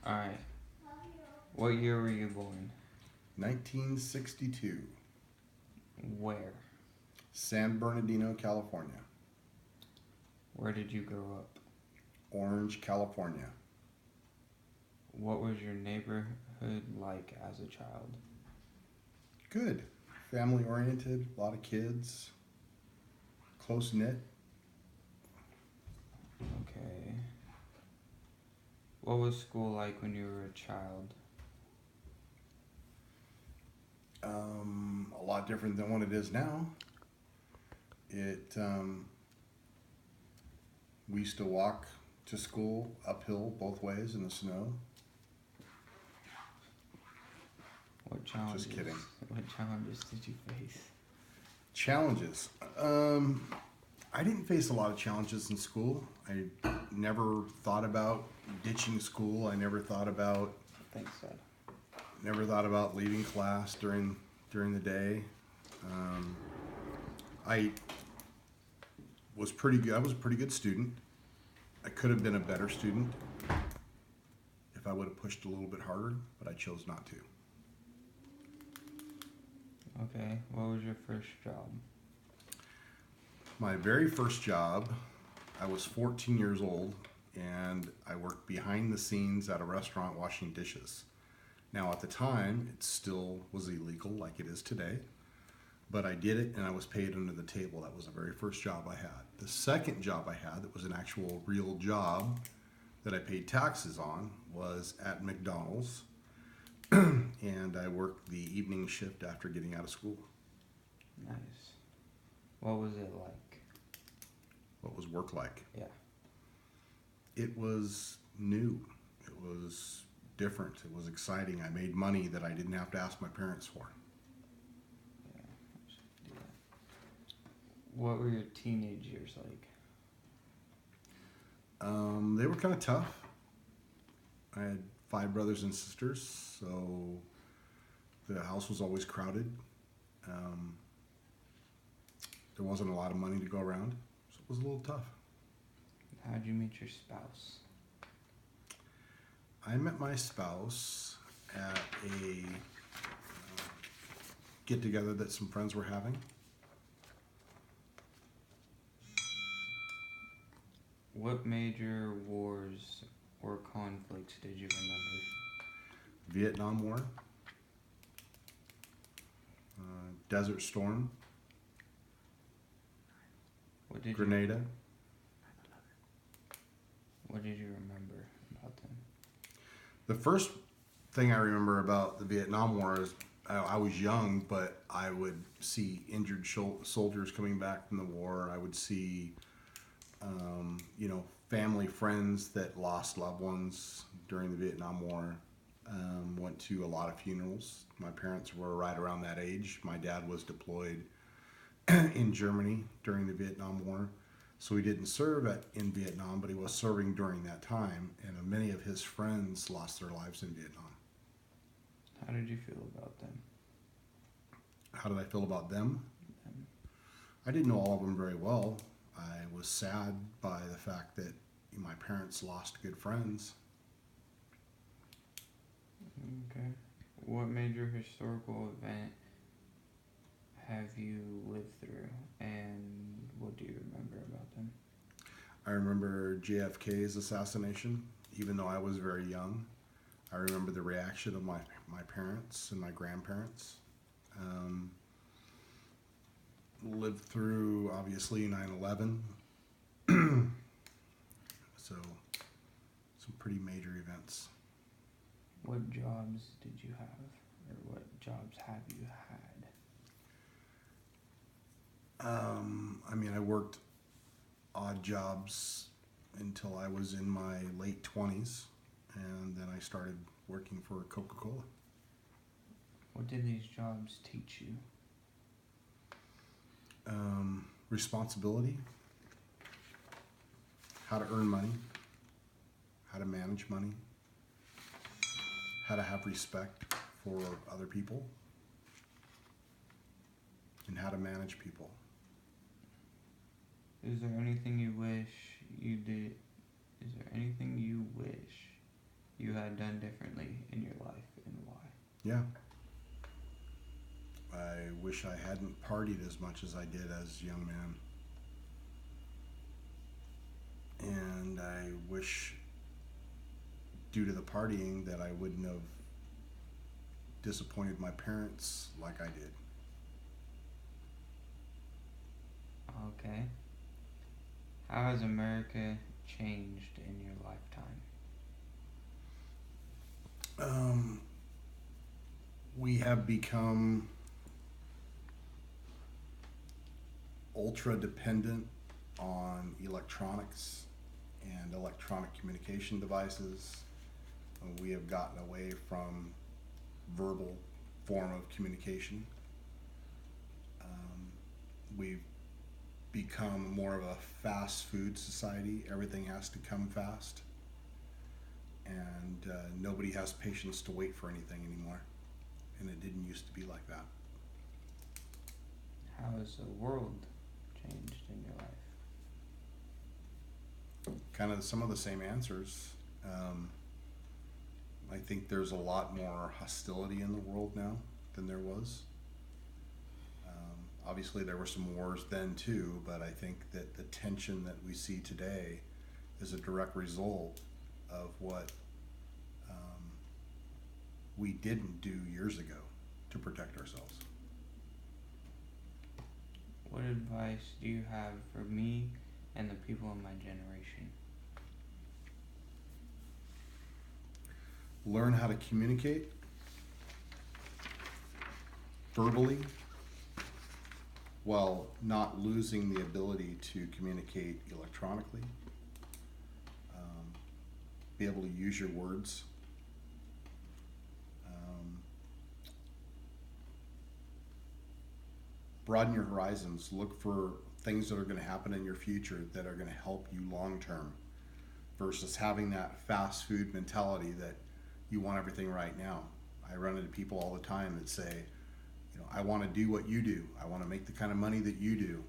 Alright. What year were you born? 1962. Where? San Bernardino, California. Where did you grow up? Orange, California. What was your neighborhood like as a child? Good. Family oriented, a lot of kids, close knit. Okay. What was school like when you were a child? A lot different than what it is now. We used to walk to school uphill both ways in the snow. What challenges? Just kidding. What challenges did you face? Challenges. I didn't face a lot of challenges in school. I never thought about ditching school. I never thought about Thanks, Dad. leaving class during the day. I was pretty good. I was a pretty good student. I could have been a better student if I would have pushed a little bit harder, but I chose not to. Okay. What was your first job? My very first job, I was 14 years old, and I worked behind the scenes at a restaurant washing dishes. Now, at the time, it still was illegal like it is today, but I did it and I was paid under the table. That was the very first job I had. The second job I had that was an actual real job that I paid taxes on was at McDonald's, and I worked the evening shift after getting out of school. Nice. What was it like? What was work like? Yeah. It was new. It was different. It was exciting. I made money that I didn't have to ask my parents for. Yeah. I should do that. What were your teenage years like? They were kind of tough. I had 5 brothers and sisters, so the house was always crowded. There wasn't a lot of money to go around, so it was a little tough. How'd you meet your spouse? I met my spouse at a get-together that some friends were having. What major wars or conflicts did you remember? Vietnam War, Desert Storm, What did Grenada. What did you remember about them? The first thing I remember about the Vietnam War is I was young, but I would see injured soldiers coming back from the war. I would see, family friends that lost loved ones during the Vietnam War. Went to a lot of funerals. My parents were right around that age. My dad was deployed in Germany during the Vietnam War. So he didn't serve in Vietnam, but he was serving during that time, and many of his friends lost their lives in Vietnam. How did you feel about them? How did I feel about them? Them. I didn't know all of them very well. I was sad by the fact that my parents lost good friends. Okay. What major historical event have you lived through, and what do you remember about them? I remember JFK's assassination, even though I was very young. I remember the reaction of my parents and my grandparents. Lived through, obviously, 9/11. So, some pretty major events. What jobs did you have, or what jobs have you had? I worked odd jobs until I was in my late 20s, and then I started working for Coca-Cola. What did these jobs teach you? Responsibility, how to earn money, how to manage money, how to have respect for other people, and how to manage people. Is there anything you wish you did? Is there anything you wish you had done differently in your life and why? Yeah. I wish I hadn't partied as much as I did as a young man. And I wish, due to the partying, that I wouldn't have disappointed my parents like I did. Okay. How has America changed in your lifetime? We have become ultra dependent on electronics and electronic communication devices. And we have gotten away from verbal form of communication. We've become more of a fast food society. Everything has to come fast. And nobody has patience to wait for anything anymore. And it didn't used to be like that. How has the world changed in your life? Kind of some of the same answers. I think there's a lot more hostility in the world now than there was. Obviously, there were some wars then too, but I think that the tension that we see today is a direct result of what we didn't do years ago to protect ourselves. What advice do you have for me and the people in my generation? Learn how to communicate verbally while not losing the ability to communicate electronically. Be able to use your words. Broaden your horizons. Look for things that are going to happen in your future that are going to help you long term, versus having that fast food mentality that you want everything right now. I run into people all the time that say, I want to do what you do. I want to make the kind of money that you do.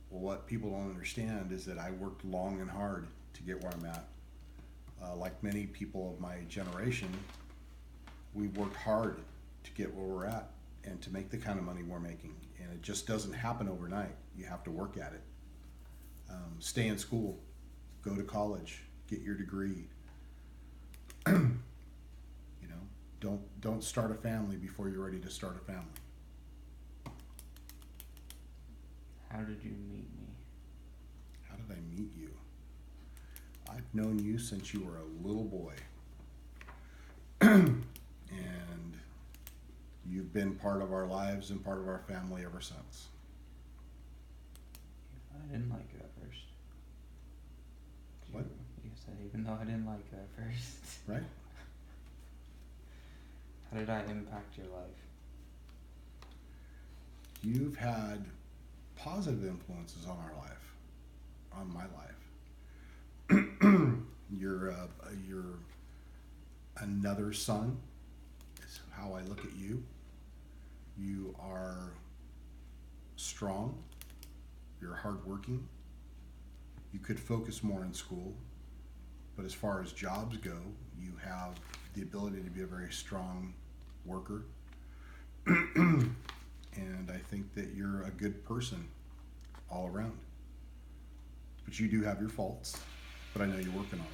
Well, what people don't understand is that I worked long and hard to get where I'm at. Like many people of my generation, we worked hard to get where we're at and to make the kind of money we're making. And it just doesn't happen overnight. You have to work at it. Stay in school, go to college, get your degree. Don't start a family before you're ready to start a family. How did you meet me? How did I meet you? I've known you since you were a little boy. And you've been part of our lives and part of our family ever since. I didn't like you at first. What? You said even though I didn't like you at first. Right? How did I impact your life? You've had positive influences on our life, on my life. You're another son, is how I look at you. You are strong. You're hardworking. You could focus more in school, but as far as jobs go, you have the ability to be a very strong worker. And I think that you're a good person all around. But you do have your faults, but I know you're working on them.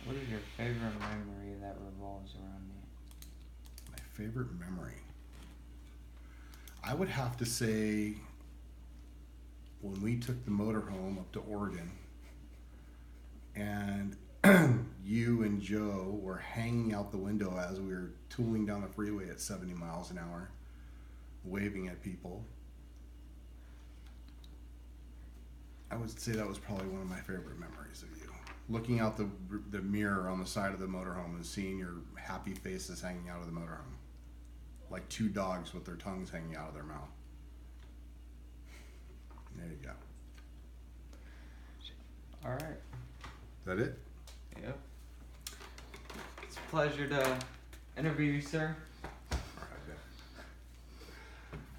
What is your favorite memory that revolves around me? My favorite memory? I would have to say when we took the motorhome up to Oregon and you and Joe were hanging out the window as we were tooling down the freeway at 70 miles an hour, waving at people. I would say that was probably one of my favorite memories of you. Looking out the mirror on the side of the motorhome and seeing your happy faces hanging out of the motorhome. Like two dogs with their tongues hanging out of their mouth. There you go. All right. Is that it? Yep. It's a pleasure to interview you, sir.